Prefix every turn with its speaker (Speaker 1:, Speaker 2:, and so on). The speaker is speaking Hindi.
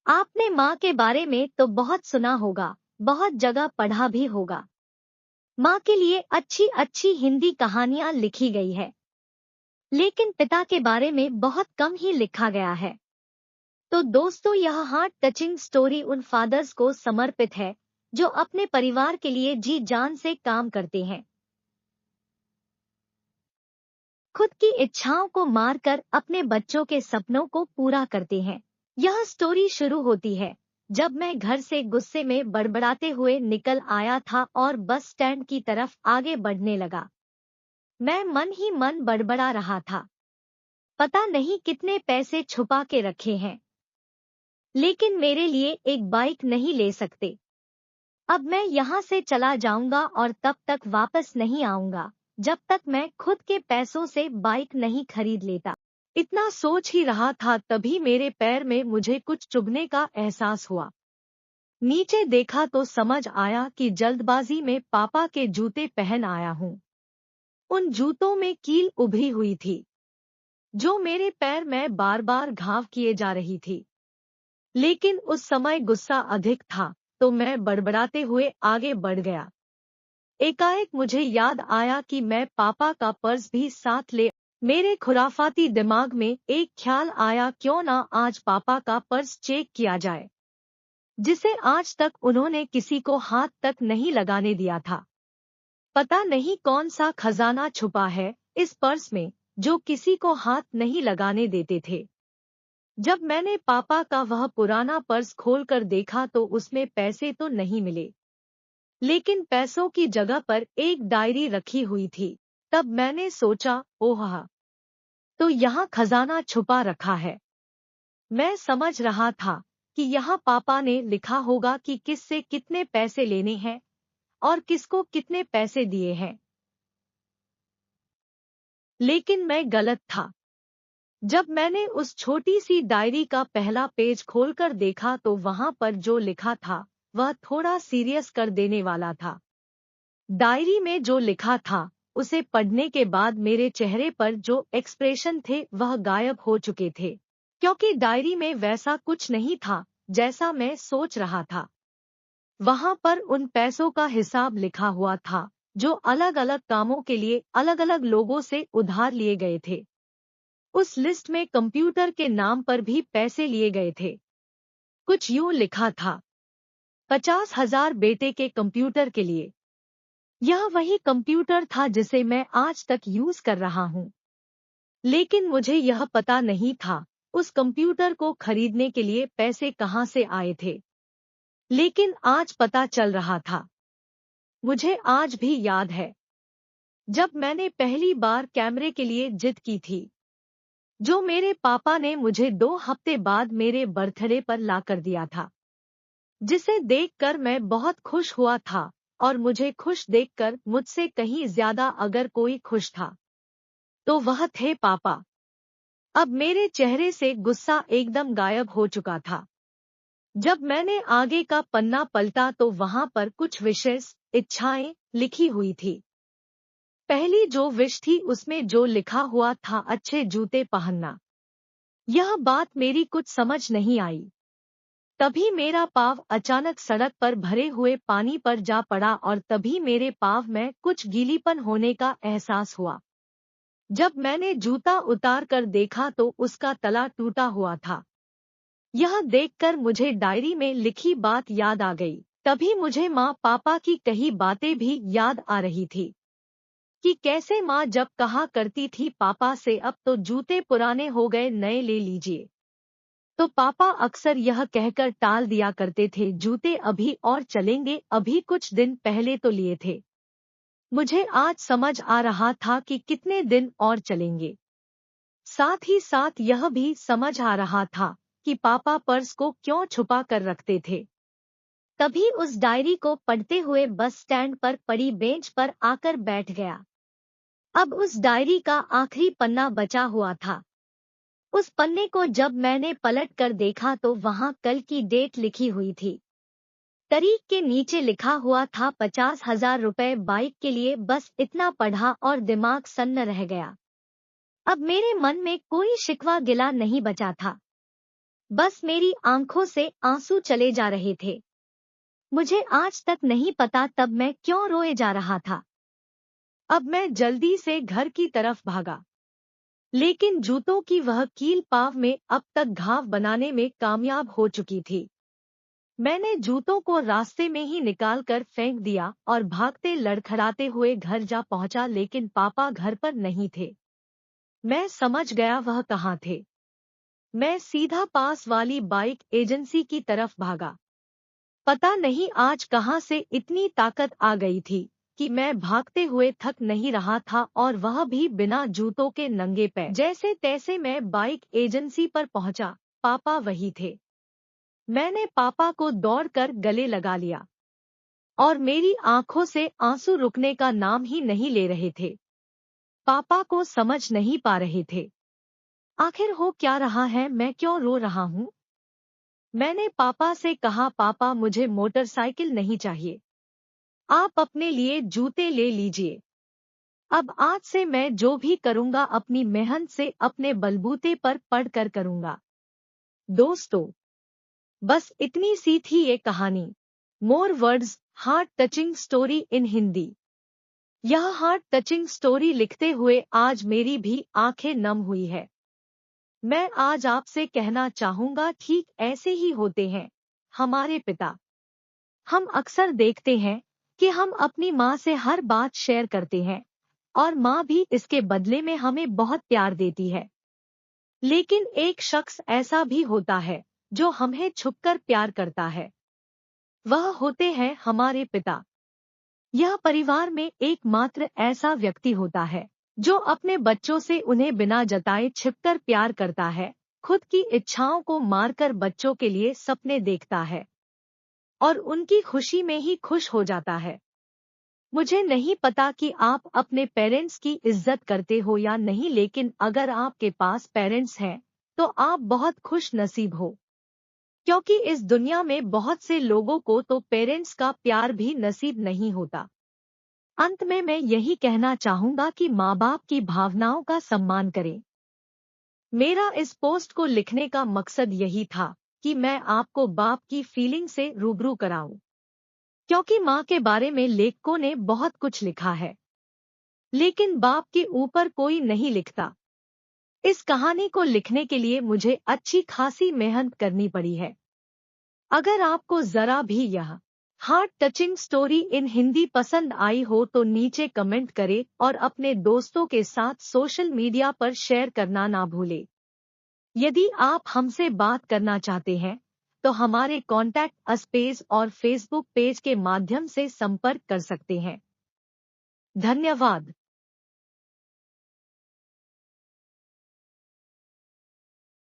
Speaker 1: आपने माँ के बारे में तो बहुत सुना होगा, बहुत जगह पढ़ा भी होगा। माँ के लिए अच्छी अच्छी हिंदी कहानियाँ लिखी गई है, लेकिन पिता के बारे में बहुत कम ही लिखा गया है। तो दोस्तों, यह हार्ट टचिंग स्टोरी उन फादर्स को समर्पित है जो अपने परिवार के लिए जी जान से काम करते हैं, खुद की इच्छाओं को मारकर अपने बच्चों के सपनों को पूरा करते हैं। यह स्टोरी शुरू होती है जब मैं घर से गुस्से में बड़बड़ाते हुए निकल आया था और बस स्टैंड की तरफ आगे बढ़ने लगा। मैं मन ही मन बड़बड़ा रहा था, पता नहीं कितने पैसे छुपा के रखे हैं, लेकिन मेरे लिए एक बाइक नहीं ले सकते। अब मैं यहाँ से चला जाऊंगा और तब तक वापस नहीं आऊंगा जब तक मैं खुद के पैसों से बाइक नहीं खरीद लेता। इतना सोच ही रहा था, तभी मेरे पैर में मुझे कुछ चुभने का एहसास हुआ। नीचे देखा तो समझ आया कि जल्दबाजी में पापा के जूते पहन आया हूँ। उन जूतों में कील उभरी हुई थी, जो मेरे पैर में बार बार घाव किए जा रही थी। लेकिन उस समय गुस्सा अधिक था, तो मैं बड़बड़ाते हुए आगे बढ़ गया। एकाएक मुझे याद आया कि मैं पापा का पर्स भी साथ ले। मेरे खुराफाती दिमाग में एक ख्याल आया, क्यों ना आज पापा का पर्स चेक किया जाए, जिसे आज तक उन्होंने किसी को हाथ तक नहीं लगाने दिया था। पता नहीं कौन सा खजाना छुपा है इस पर्स में, जो किसी को हाथ नहीं लगाने देते थे। जब मैंने पापा का वह पुराना पर्स खोलकर देखा तो उसमें पैसे तो नहीं मिले, लेकिन पैसों की जगह पर एक डायरी रखी हुई थी। तब मैंने सोचा, ओह, तो यहाँ खजाना छुपा रखा है। मैं समझ रहा था कि यहाँ पापा ने लिखा होगा कि किससे कितने पैसे लेने हैं और किसको कितने पैसे दिए हैं। लेकिन मैं गलत था। जब मैंने उस छोटी सी डायरी का पहला पेज खोलकर देखा तो वहां पर जो लिखा था वह थोड़ा सीरियस कर देने वाला था। डायरी में जो लिखा था उसे पढ़ने के बाद मेरे चेहरे पर जो एक्सप्रेशन थे वह गायब हो चुके थे, क्योंकि डायरी में वैसा कुछ नहीं था जैसा मैं सोच रहा था। वहां पर उन पैसों का हिसाब लिखा हुआ था जो अलग अलग कामों के लिए अलग अलग लोगों से उधार लिए गए थे। उस लिस्ट में कंप्यूटर के नाम पर भी पैसे लिए गए थे। कुछ यूं लिखा था, 50,000 बेटे के कंप्यूटर के लिए। यह वही कंप्यूटर था जिसे मैं आज तक यूज कर रहा हूँ। लेकिन मुझे यह पता नहीं था उस कंप्यूटर को खरीदने के लिए पैसे कहाँ से आए थे। लेकिन आज पता चल रहा था। मुझे आज भी याद है जब मैंने पहली बार कैमरे के लिए जिद की थी, जो मेरे पापा ने मुझे 2 हफ्ते बाद मेरे बर्थडे पर ला कर दिया था, जिसे देखकर मैं बहुत खुश हुआ था। और मुझे खुश देखकर मुझसे कहीं ज्यादा अगर कोई खुश था तो वह थे पापा। अब मेरे चेहरे से गुस्सा एकदम गायब हो चुका था। जब मैंने आगे का पन्ना पलटा तो वहां पर कुछ विशेष इच्छाएं लिखी हुई थी। पहली जो विश थी उसमें जो लिखा हुआ था, अच्छे जूते पहनना। यह बात मेरी कुछ समझ नहीं आई। तभी मेरा पाँव अचानक सड़क पर भरे हुए पानी पर जा पड़ा और तभी मेरे पाँव में कुछ गीलीपन होने का एहसास हुआ। जब मैंने जूता उतार कर देखा तो उसका तला टूटा हुआ था। यह देखकर मुझे डायरी में लिखी बात याद आ गई। तभी मुझे माँ पापा की कही बातें भी याद आ रही थी कि कैसे माँ जब कहा करती थी पापा से, अब तो जूते पुराने हो गए, नए ले लीजिए, तो पापा अक्सर यह कहकर टाल दिया करते थे, जूते अभी और चलेंगे, अभी कुछ दिन पहले तो लिए थे। मुझे आज समझ आ रहा था कि कितने दिन और चलेंगे। साथ ही साथ यह भी समझ आ रहा था कि पापा पर्स को क्यों छुपा कर रखते थे। तभी उस डायरी को पढ़ते हुए बस स्टैंड पर पड़ी बेंच पर आकर बैठ गया। अब उस डायरी का आखिरी पन्ना बचा हुआ था। उस पन्ने को जब मैंने पलट कर देखा तो वहां कल की डेट लिखी हुई थी। तारीख के नीचे लिखा हुआ था 50,000 रुपए बाइक के लिए। बस इतना पढ़ा और दिमाग सन्न रह गया। अब मेरे मन में कोई शिकवा गिला नहीं बचा था। बस मेरी आंखों से आंसू चले जा रहे थे। मुझे आज तक नहीं पता तब मैं क्यों रोए जा रहा था। अब मैं जल्दी से घर की तरफ भागा, लेकिन जूतों की वह कील पाँव में अब तक घाव बनाने में कामयाब हो चुकी थी। मैंने जूतों को रास्ते में ही निकालकर फेंक दिया और भागते लड़खड़ाते हुए घर जा पहुंचा, लेकिन पापा घर पर नहीं थे। मैं समझ गया वह कहाँ थे। मैं सीधा पास वाली बाइक एजेंसी की तरफ भागा। पता नहीं आज कहाँ से इतनी ताकत आ गई थी कि मैं भागते हुए थक नहीं रहा था, और वह भी बिना जूतों के नंगे पैर। जैसे तैसे मैं बाइक एजेंसी पर पहुंचा। पापा वही थे। मैंने पापा को दौड़कर गले लगा लिया, और मेरी आंखों से आंसू रुकने का नाम ही नहीं ले रहे थे। पापा को समझ नहीं पा रहे थे आखिर हो क्या रहा है, मैं क्यों रो रहा हूँ। मैंने पापा से कहा, पापा मुझे मोटरसाइकिल नहीं चाहिए, आप अपने लिए जूते ले लीजिए। अब आज से मैं जो भी करूँगा अपनी मेहनत से अपने बलबूते पर पढ़कर करूँगा। दोस्तों, बस इतनी सी थी ये कहानी। More words, heart touching story in Hindi. यह हार्ट टचिंग स्टोरी लिखते हुए आज मेरी भी आंखें नम हुई है। मैं आज आपसे कहना चाहूँगा, ठीक ऐसे ही होते हैं हमारे पिता। हम अक्सर देखते हैं कि हम अपनी माँ से हर बात शेयर करते हैं, और माँ भी इसके बदले में हमें बहुत प्यार देती है। लेकिन एक शख्स ऐसा भी होता है जो हमें छुपकर प्यार करता है। वह होते हैं हमारे पिता। यह परिवार में एकमात्र ऐसा व्यक्ति होता है जो अपने बच्चों से उन्हें बिना जताए छिपकर प्यार करता है, खुद की इच्छाओं को मारकर बच्चों के लिए सपने देखता है, और उनकी खुशी में ही खुश हो जाता है। मुझे नहीं पता कि आप अपने पेरेंट्स की इज्जत करते हो या नहीं, लेकिन अगर आपके पास पेरेंट्स हैं तो आप बहुत खुश नसीब हो, क्योंकि इस दुनिया में बहुत से लोगों को तो पेरेंट्स का प्यार भी नसीब नहीं होता। अंत में मैं यही कहना चाहूँगा कि माँ बाप की भावनाओं का सम्मान करें। मेरा इस पोस्ट को लिखने का मकसद यही था कि मैं आपको बाप की फीलिंग से रूबरू कराऊं, क्योंकि माँ के बारे में लेखकों ने बहुत कुछ लिखा है, लेकिन बाप के ऊपर कोई नहीं लिखता। इस कहानी को लिखने के लिए मुझे अच्छी खासी मेहनत करनी पड़ी है। अगर आपको जरा भी यह heart touching story in Hindi पसंद आई हो तो नीचे कमेंट करें और अपने दोस्तों के साथ सोशल मीडिया पर शेयर करना ना भूलें। यदि आप हमसे बात करना चाहते हैं तो हमारे कॉन्टैक्ट अस पेज और फेसबुक पेज के माध्यम से संपर्क कर सकते हैं। धन्यवाद।